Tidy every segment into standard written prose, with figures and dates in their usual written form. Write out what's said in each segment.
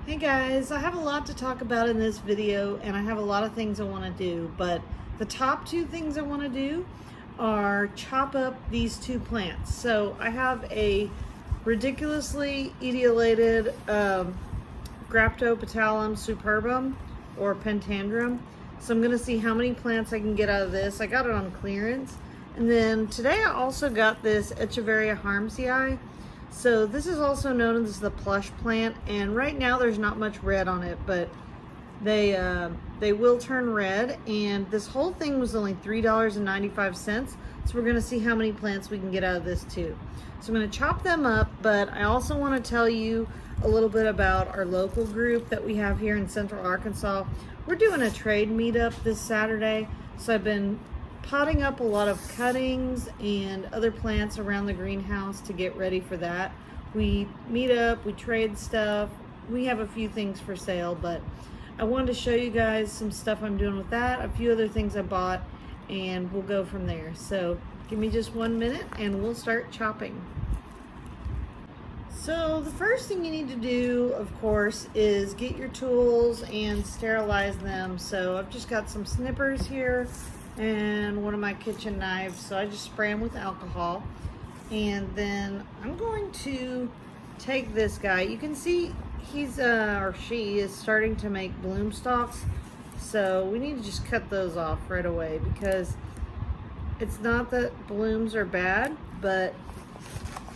Hey guys, I have a lot to talk about in this video and I have a lot of things I want to do, but the top two things I want to do are chop up these two plants. So I have a ridiculously etiolated Graptopetalum superbum or pentandrum. So I'm going to see how many plants I can get out of this. I got it on clearance. And then today I also got this Echeveria harmsii. So this is also known as the plush plant, and right now there's not much red on it, but they will turn red, and this whole thing was only $3.95. So we're gonna see how many plants we can get out of this too. So I'm gonna chop them up, but I also wanna tell you a little bit about our local group that we have here in Central Arkansas. We're doing a trade meetup this Saturday, so I've been potting up a lot of cuttings and other plants around the greenhouse to get ready for that. We meet up, we trade stuff, we have a few things for sale, but I wanted to show you guys some stuff I'm doing with that, a few other things I bought, and we'll go from there. So give me just 1 minute and we'll start chopping. So the first thing you need to do, of course, is get your tools and sterilize them. So I've just got some snippers here and one of my kitchen knives, so I just spray them with alcohol. And then I'm going to take this guy. You can see he's or she is starting to make bloom stalks, so we need to just cut those off right away, because it's not that blooms are bad, but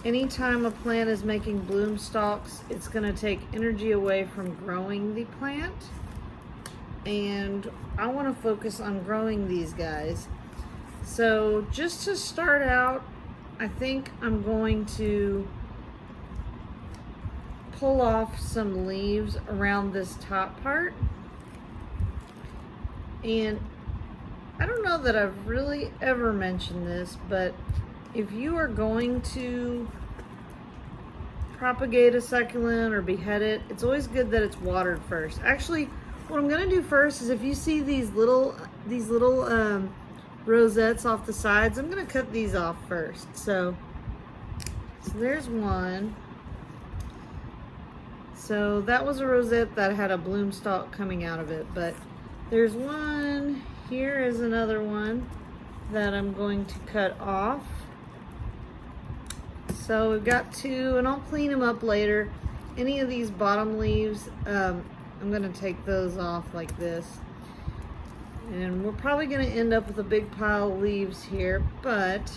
anytime a plant is making bloom stalks, it's going to take energy away from growing the plant, and I want to focus on growing these guys. So just to start out, I think I'm going to pull off some leaves around this top part. And I don't know that I've really ever mentioned this, but if you are going to propagate a succulent or behead it, it's always good that it's watered first. Actually, what I'm gonna do first is, if you see these little rosettes off the sides, I'm gonna cut these off first. So there's one. So that was a rosette that had a bloom stalk coming out of it, but there's one. Here is another one that I'm going to cut off. So we've got two, and I'll clean them up later. Any of these bottom leaves, I'm gonna take those off like this. And we're probably gonna end up with a big pile of leaves here, but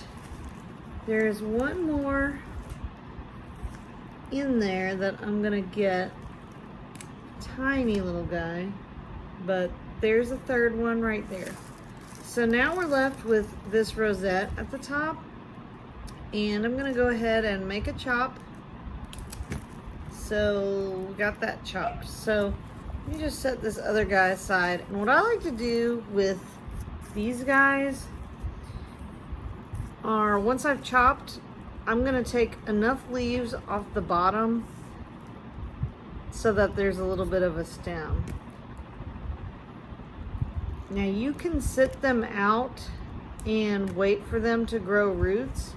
there's one more in there that I'm gonna get. Tiny little guy, but there's a third one right there. So now we're left with this rosette at the top, and I'm gonna go ahead and make a chop. So we got that chopped. So let me just set this other guy aside. And what I like to do with these guys are, once I've chopped, I'm gonna take enough leaves off the bottom so that there's a little bit of a stem. Now you can sit them out and wait for them to grow roots,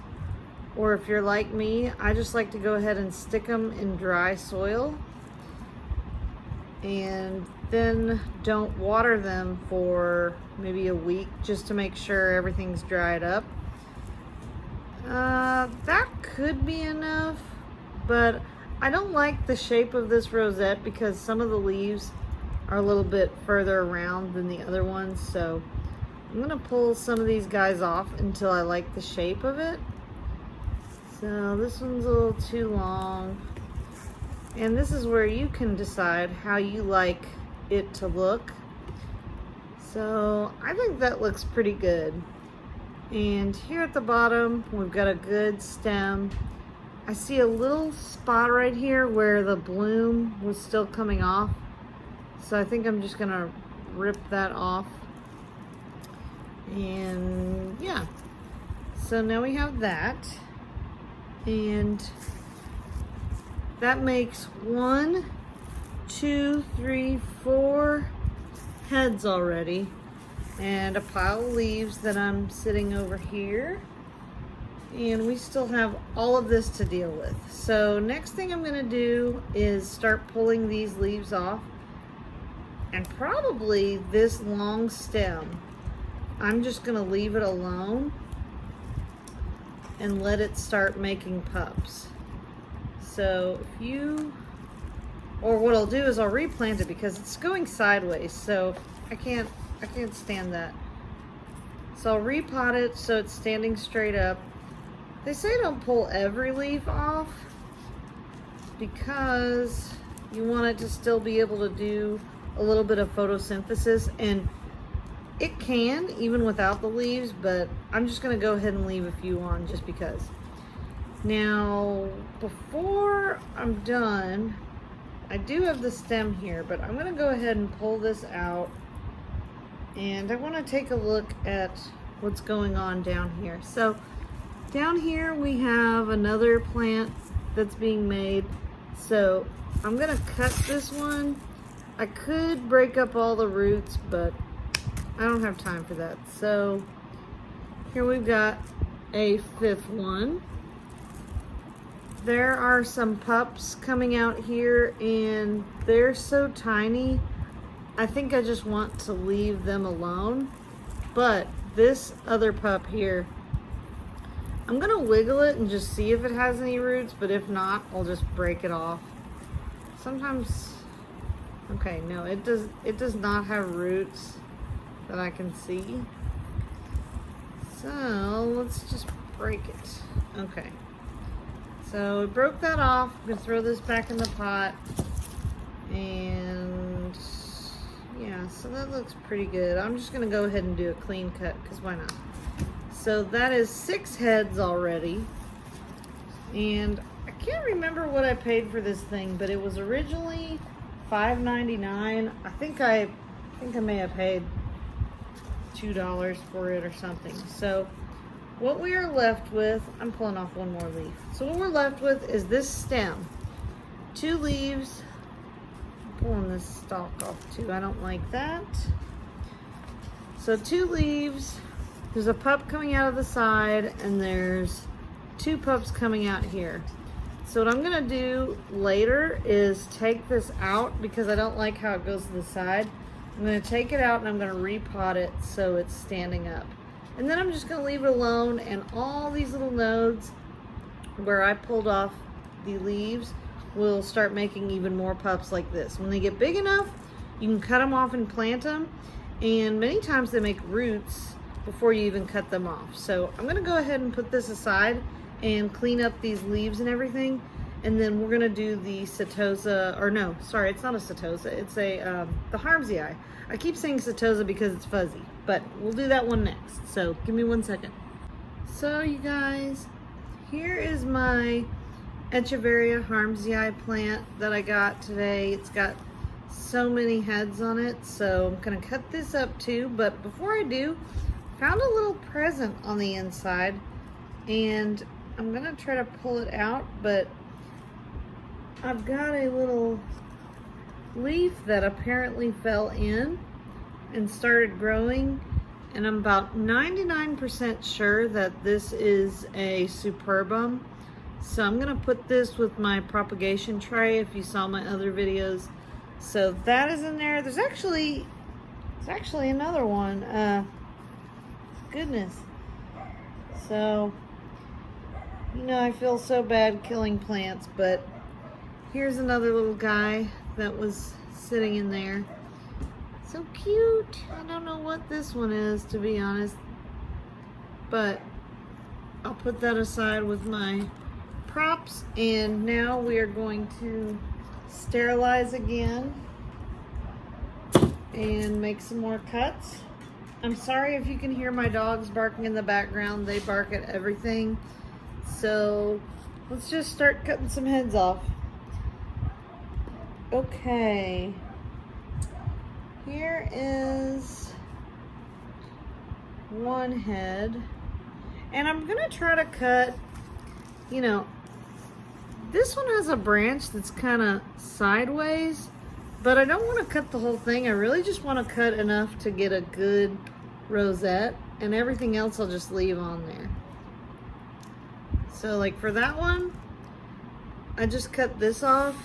or if you're like me, I just like to go ahead and stick them in dry soil and then don't water them for maybe a week, just to make sure everything's dried up. That could be enough, but I don't like the shape of this rosette because some of the leaves are a little bit further around than the other ones. So I'm gonna pull some of these guys off until I like the shape of it. So this one's a little too long. And this is where you can decide how you like it to look. So I think that looks pretty good. And here at the bottom, we've got a good stem. I see a little spot right here where the bloom was still coming off. So I think I'm just gonna rip that off. And yeah, so now we have that. And that makes 1, 2, 3, 4 heads already, and a pile of leaves that I'm sitting over here. And we still have all of this to deal with. So next thing I'm gonna do is start pulling these leaves off. And probably this long stem, I'm just gonna leave it alone and let it start making pups. So if you, or what I'll do is I'll replant it because it's going sideways, so I can't stand that. So I'll repot it so it's standing straight up. They say don't pull every leaf off because you want it to still be able to do a little bit of photosynthesis, and it can even without the leaves, but I'm just gonna go ahead and leave a few on just because. Now, before I'm done, I do have the stem here, but I'm gonna go ahead and pull this out, and I wanna take a look at what's going on down here. So down here we have another plant that's being made. So I'm gonna cut this one. I could break up all the roots, but I don't have time for that. So here we've got a 5th one. There are some pups coming out here and they're so tiny. I think I just want to leave them alone. But this other pup here, I'm gonna wiggle it and just see if it has any roots, but if not, I'll just break it off. Sometimes, okay, no, it does not have roots that I can see. So let's just break it. Okay. So we broke that off. I'm gonna throw this back in the pot. And yeah, so that looks pretty good. I'm just gonna go ahead and do a clean cut because why not? So that is 6 heads already. And I can't remember what I paid for this thing, but it was originally $5.99. I think I may have paid $2 for it or something. So what we are left with, I'm pulling off one more leaf. So what we're left with is this stem. 2 leaves. I'm pulling this stalk off too. I don't like that. So 2 leaves. There's a pup coming out of the side and there's 2 pups coming out here. So what I'm gonna do later is take this out because I don't like how it goes to the side. I'm gonna take it out and I'm gonna repot it so it's standing up. And then I'm just gonna leave it alone, and all these little nodes where I pulled off the leaves will start making even more pups like this. When they get big enough, you can cut them off and plant them, and many times they make roots before you even cut them off. So I'm gonna go ahead and put this aside and clean up these leaves and everything, and then we're gonna do the setosa, or no, sorry, it's not a setosa, it's a the harmsii. I keep saying setosa because it's fuzzy, but we'll do that one next. So give me 1 second. So you guys, here is my Echeveria harmsii plant that I got today. It's got so many heads on it, so I'm gonna cut this up too. But before I do, found a little present on the inside, and I'm gonna try to pull it out, but I've got a little leaf that apparently fell in and started growing, and I'm about 99% sure that this is a superbum. So I'm gonna put this with my propagation tray if you saw my other videos. So that is in there. There's actually another one. Goodness. So, you know, I feel so bad killing plants, but here's another little guy that was sitting in there. So cute. I don't know what this one is, to be honest, but I'll put that aside with my props. And now we are going to sterilize again and make some more cuts. I'm sorry if you can hear my dogs barking in the background. They bark at everything. So let's just start cutting some heads off. Okay, here is one head, and I'm gonna try to cut, you know, this one has a branch that's kind of sideways, but I don't want to cut the whole thing. I really just want to cut enough to get a good rosette, and everything else I'll just leave on there. So like for that one, I just cut this off,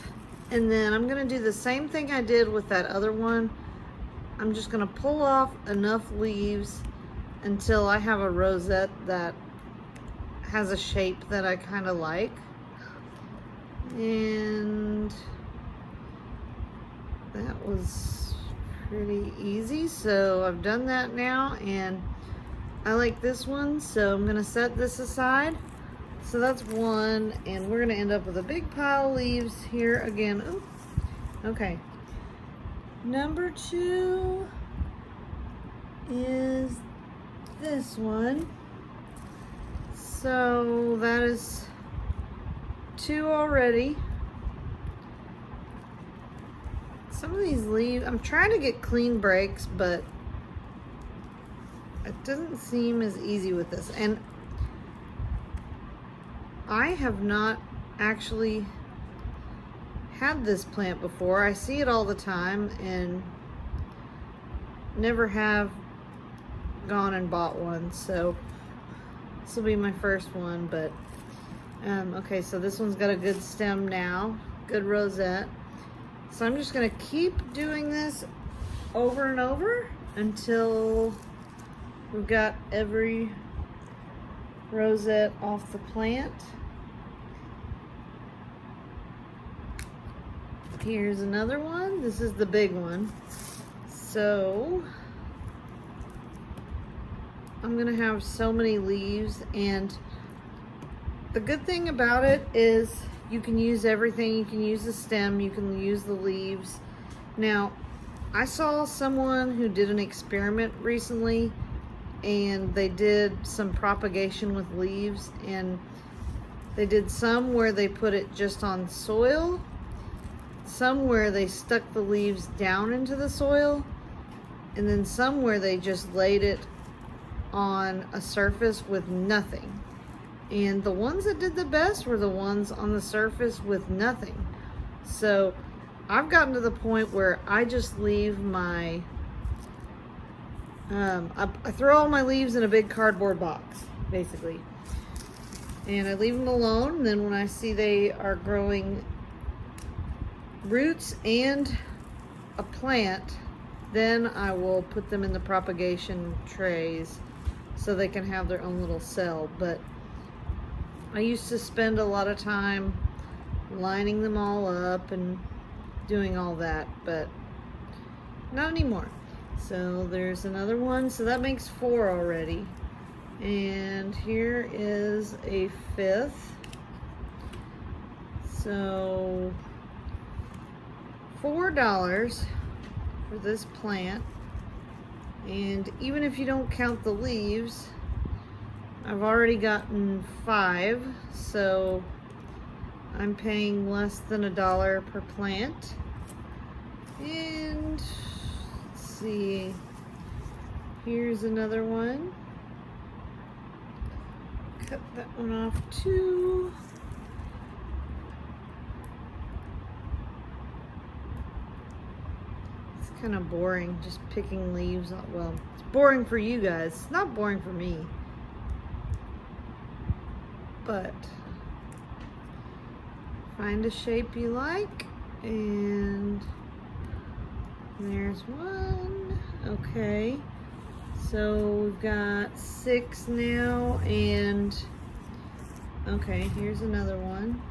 and then I'm gonna do the same thing I did with that other one. I'm just gonna pull off enough leaves until I have a rosette that has a shape that I kind of like. And that was pretty easy. So I've done that now, and I like this one, so I'm gonna set this aside. So that's one, and we're gonna end up with a big pile of leaves here again. Ooh, okay. Number 2 is this one. So that is 2 already. Some of these leaves, I'm trying to get clean breaks, but it doesn't seem as easy with this. And I have not actually had this plant before. I see it all the time and never have gone and bought one. So this will be my first one, but okay, so this one's got a good stem now, good rosette. So I'm just gonna keep doing this over and over until we've got every rosette off the plant. Here's another one. This is the big one. So I'm gonna have so many leaves, and the good thing about it is you can use everything. You can use the stem, you can use the leaves. Now, I saw someone who did an experiment recently, and they did some propagation with leaves, and they did some where they put it just on soil, some where they stuck the leaves down into the soil, and then some where they just laid it on a surface with nothing. And the ones that did the best were the ones on the surface with nothing. So I've gotten to the point where I just leave my I throw all my leaves in a big cardboard box, basically, and I leave them alone. And then when I see they are growing roots and a plant, then I will put them in the propagation trays so they can have their own little cell. But I used to spend a lot of time lining them all up and doing all that, but not anymore. So there's another one. So that makes 4 already. And here is a 5th. So $4 for this plant. And even if you don't count the leaves, I've already gotten 5. So I'm paying less than $1 per plant. And see, here's another one. Cut that one off too. It's kind of boring just picking leaves. Well, it's boring for you guys. It's not boring for me. But find a shape you like, and there's one. Okay, so we've got 6 now, and okay, here's another one.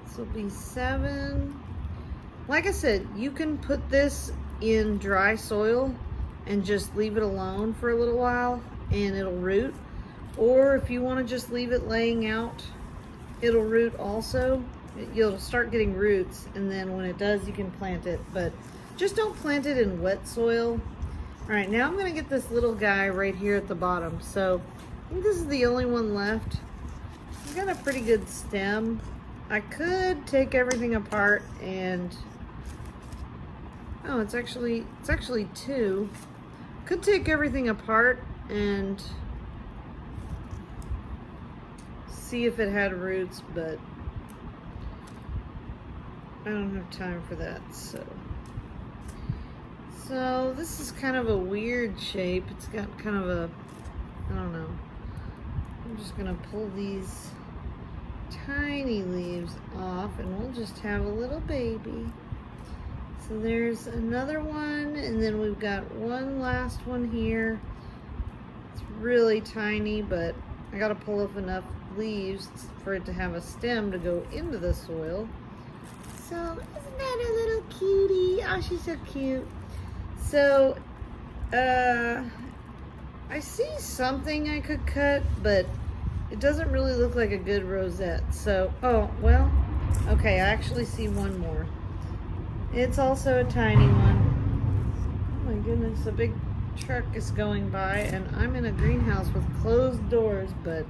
This will be 7. Like I said, you can put this in dry soil and just leave it alone for a little while and it'll root. Or if you want to just leave it laying out, it'll root also. You'll start getting roots, and then when it does, you can plant it, but just don't plant it in wet soil. All right, now I'm gonna get this little guy right here at the bottom. So I think this is the only one left. It's got a pretty good stem. I could take everything apart and, oh, it's actually 2. Could take everything apart and see if it had roots, but I don't have time for that. So So this is kind of a weird shape. It's got kind of a, I don't know. I'm just gonna pull these tiny leaves off and we'll just have a little baby. So there's another one, and then we've got one last one here. It's really tiny, but I gotta pull off enough leaves for it to have a stem to go into the soil. So isn't that a little cutie? Oh, she's so cute. So I see something I could cut, but it doesn't really look like a good rosette. So, oh, well, okay, I actually see one more. It's also a tiny one. Oh my goodness, a big truck is going by and I'm in a greenhouse with closed doors, but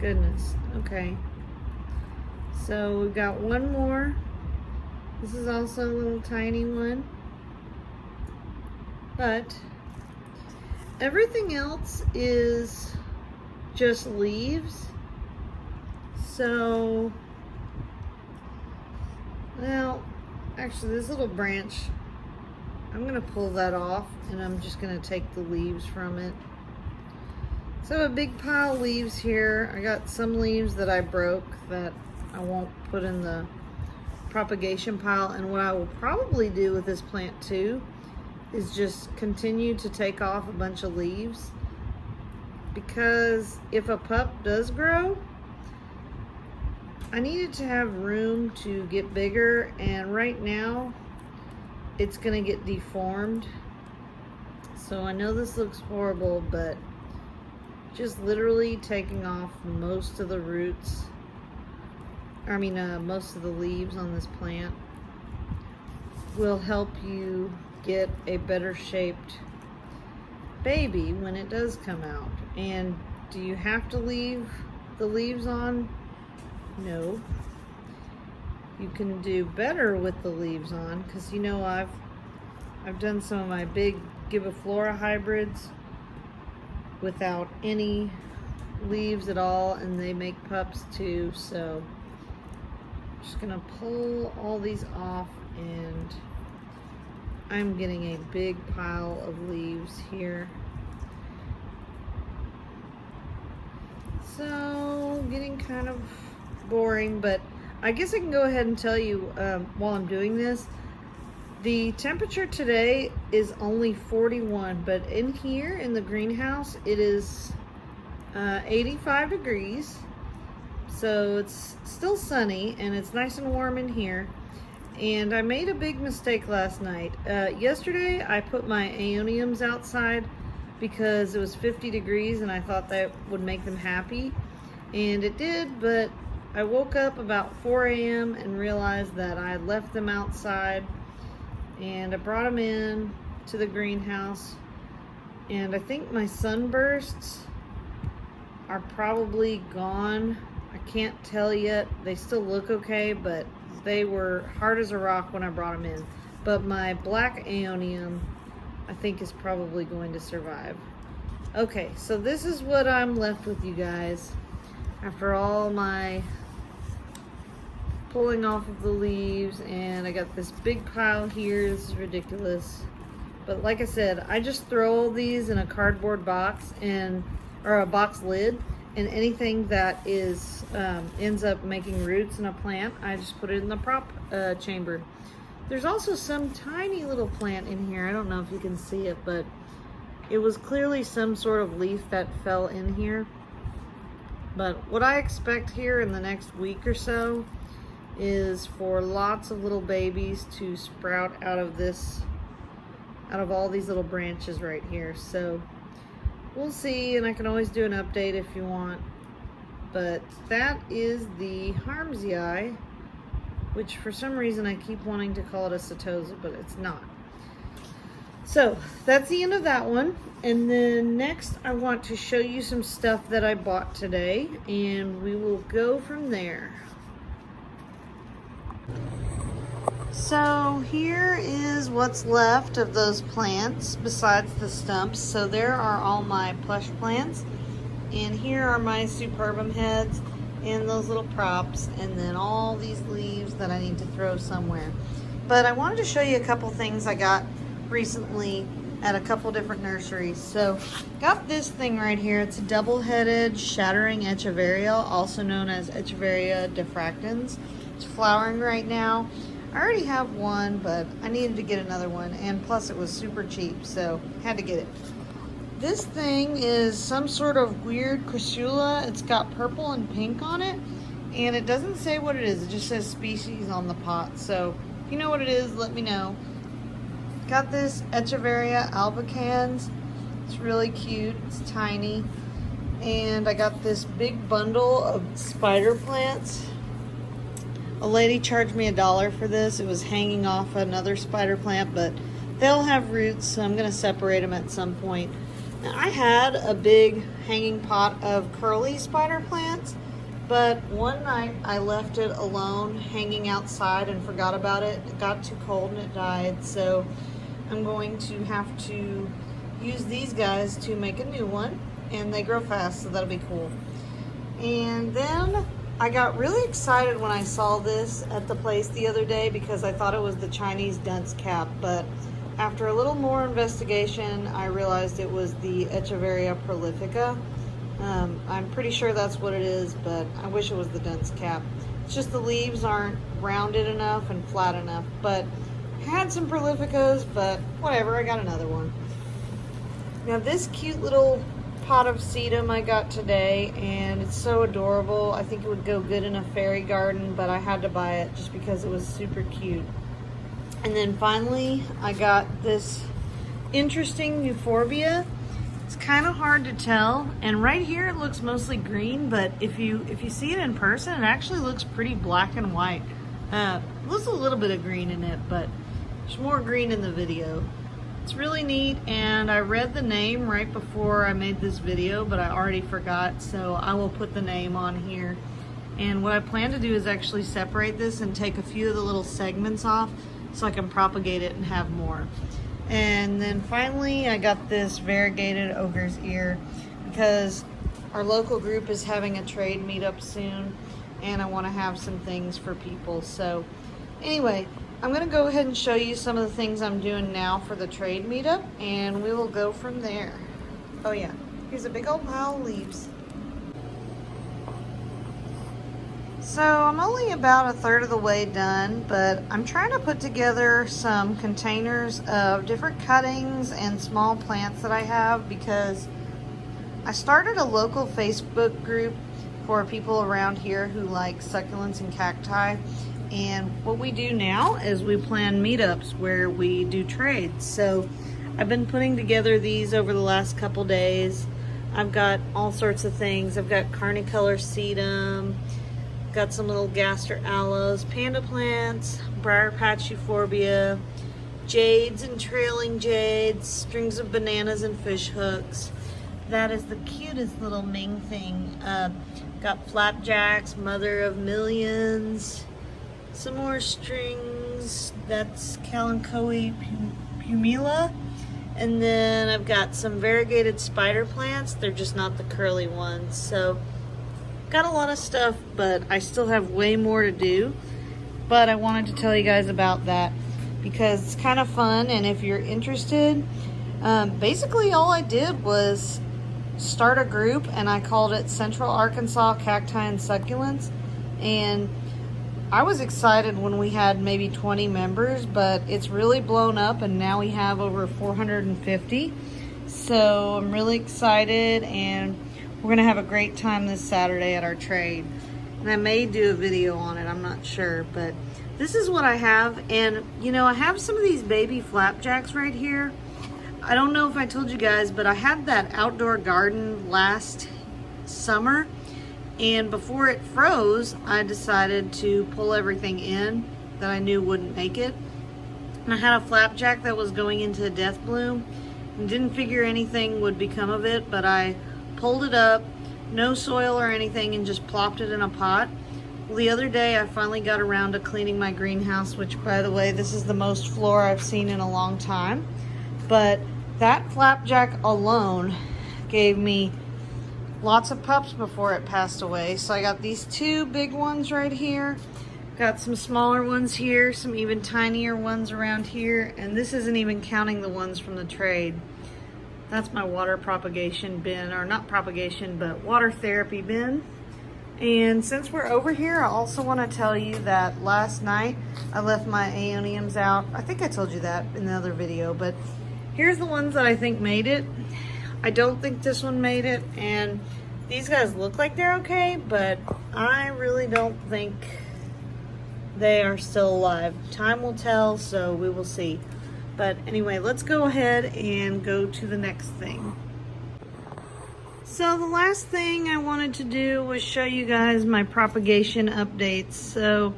goodness, okay. So we've got one more. This is also a little tiny one. But everything else is just leaves. So, well, actually this little branch, I'm gonna pull that off and I'm just gonna take the leaves from it. So a big pile of leaves here. I got some leaves that I broke that I won't put in the propagation pile, and what I will probably do with this plant too is just continue to take off a bunch of leaves, because if a pup does grow, I need it to have room to get bigger, and right now it's gonna get deformed. So I know this looks horrible, but just literally taking off most of the roots, most of the leaves on this plant will help you get a better shaped baby when it does come out. And do you have to leave the leaves on? No. You can do better with the leaves on, because you know I've done some of my big Gibiflora hybrids without any leaves at all, and they make pups too. So I'm just gonna pull all these off, and I'm getting a big pile of leaves here. So getting kind of boring, but I guess I can go ahead and tell you while I'm doing this, the temperature today is only 41, but in here in the greenhouse it is 85 degrees. So it's still sunny and it's nice and warm in here. And I made a big mistake last night. Yesterday I put my aeoniums outside because it was 50 degrees and I thought that would make them happy. And it did, but I woke up about 4 a.m. and realized that I had left them outside, and I brought them in to the greenhouse, and I think my sunbursts are probably gone. I can't tell yet. They still look okay, but they were hard as a rock when I brought them in. But my black aeonium, I think, is probably going to survive. Okay, so this is what I'm left with, you guys, after all my pulling off of the leaves. And I got this big pile here. This is ridiculous, but like I said, I just throw all these in a cardboard box or a box lid, and anything that is ends up making roots in a plant, I just put it in the prop chamber. There's also some tiny little plant in here. I don't know if you can see it, but it was clearly some sort of leaf that fell in here. But what I expect here in the next week or so is for lots of little babies to sprout out of all these little branches right here. So we'll see, and I can always do an update if you want. But that is the Harmsii, which for some reason I keep wanting to call it a Setosa, but it's not. So that's the end of that one. And then next I want to show you some stuff that I bought today, and we will go from there. So here is what's left of those plants besides the stumps. So there are all my plush plants, and here are my superbum heads and those little props, and then all these leaves that I need to throw somewhere. But I wanted to show you a couple things I got recently at a couple different nurseries. So got this thing right here. It's a double-headed shattering echeveria, also known as Echeveria diffractans. It's flowering right now. I already have one, but I needed to get another one, and plus it was super cheap, so had to get it. This thing is some sort of weird crassula. It's got purple and pink on it, and it doesn't say what it is. It just says species on the pot. So if you know what it is, let me know. Got this Echeveria albicans. It's really cute. It's tiny. And I got this big bundle of spider plants. A lady charged me $1 for this. It was hanging off another spider plant, but they'll have roots, so I'm going to separate them at some point. Now, I had a big hanging pot of curly spider plants, but one night I left it alone hanging outside and forgot about it. It got too cold and it died, so I'm going to have to use these guys to make a new one, and they grow fast, so that'll be cool. And then I got really excited when I saw this at the place the other day because I thought it was the Chinese dunce cap, but after a little more investigation, I realized it was the Echeveria prolifica. I'm pretty sure that's what it is, but I wish it was the dunce cap. It's just the leaves aren't rounded enough and flat enough, but I had some prolificas, but whatever, I got another one. Now this cute little pot of sedum I got today, and it's so adorable. I think it would go good in a fairy garden, but I had to buy it just because it was super cute. And then finally, I got this interesting euphorbia. It's kind of hard to tell, and right here it looks mostly green, but if you see it in person, it actually looks pretty black and white. There's a little bit of green in it, but there's more green in the video. It's really neat, and I read the name right before I made this video, but I already forgot, so I will put the name on here. And what I plan to do is actually separate this and take a few of the little segments off so I can propagate it and have more. And then finally, I got this variegated ogre's ear because our local group is having a trade meetup soon, and I want to have some things for people. So anyway, I'm going to go ahead and show you some of the things I'm doing now for the trade meetup, and we will go from there. Oh yeah, here's a big old pile of leaves. So I'm only about 1/3 of the way done, but I'm trying to put together some containers of different cuttings and small plants that I have because I started a local Facebook group for people around here who like succulents and cacti. And what we do now is we plan meetups where we do trades. So I've been putting together these over the last couple days. I've got all sorts of things. I've got carnicolor sedum, got some little gaster aloes, panda plants, briar patch euphorbia, jades and trailing jades, strings of bananas and fish hooks. That is the cutest little Ming thing. Got flapjacks, mother of millions. Some more strings, that's Kalanchoe pumila. And then I've got some variegated spider plants. They're just not the curly ones. So got a lot of stuff, but I still have way more to do. But I wanted to tell you guys about that because it's kind of fun, and if you're interested, basically all I did was start a group, and I called it Central Arkansas Cacti and Succulents. And I was excited when we had maybe 20 members, but it's really blown up, and now we have over 450. So I'm really excited, and we're gonna have a great time this Saturday at our trade. And I may do a video on it, I'm not sure, but this is what I have. And you know, I have some of these baby flapjacks right here. I don't know if I told you guys, but I had that outdoor garden last summer, and before it froze, I decided to pull everything in that I knew wouldn't make it. And I had a flapjack that was going into a death bloom and didn't figure anything would become of it, but I pulled it up, no soil or anything, and just plopped it in a pot. Well, the other day I finally got around to cleaning my greenhouse, which, by the way, this is the most flora I've seen in a long time. But that flapjack alone gave me lots of pups before it passed away. So I got these two big ones right here. Got some smaller ones here, some even tinier ones around here, and this isn't even counting the ones from the trade. That's my water propagation bin, or not propagation, but water therapy bin. And since we're over here, I also want to tell you that last night I left my aeoniums out. I think I told you that in the other video, but here's the ones that I think made it. I don't think this one made it, and these guys look like they're okay, but I really don't think they are still alive. Time will tell, so we will see. But anyway, let's go ahead and go to the next thing. So the last thing I wanted to do was show you guys my propagation updates. So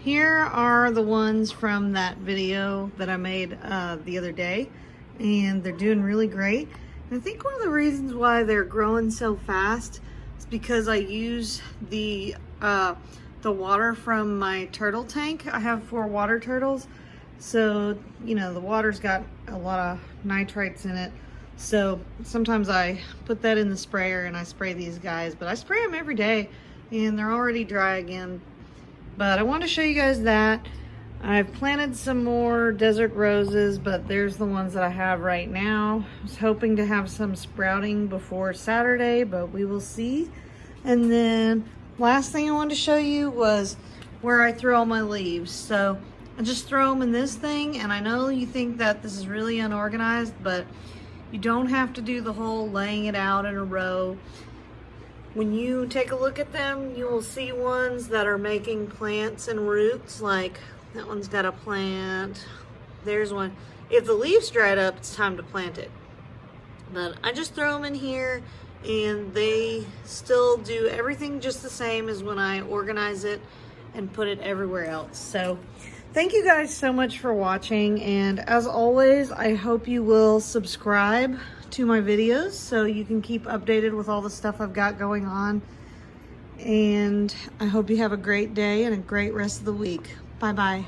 here are the ones from that video that I made the other day, and they're doing really great. And I think one of the reasons why they're growing so fast is because I use the water from my turtle tank. I have 4 water turtles, so you know the water's got a lot of nitrites in it, so sometimes I put that in the sprayer and I spray these guys, but I spray them every day and they're already dry again. But I want to show you guys that I've planted some more desert roses, but there's the ones that I have right now. I was hoping to have some sprouting before Saturday, but we will see. And then last thing I wanted to show you was where I throw all my leaves. So I just throw them in this thing, and I know you think that this is really unorganized, but you don't have to do the whole laying it out in a row. When you take a look at them, you will see ones that are making plants and roots, like that one's got a plant. There's one. If the leaves dried up, it's time to plant it. But I just throw them in here, and they still do everything just the same as when I organize it and put it everywhere else. So thank you guys so much for watching, and as always, I hope you will subscribe to my videos so you can keep updated with all the stuff I've got going on. And I hope you have a great day and a great rest of the week. Bye bye.